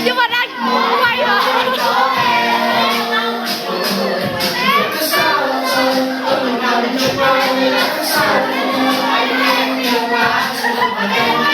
Nhưng mà đang quay mà. Hãy subscribe cho kênh Ghiền Mì Gõ để không bỏ lỡ những video hấp dẫn.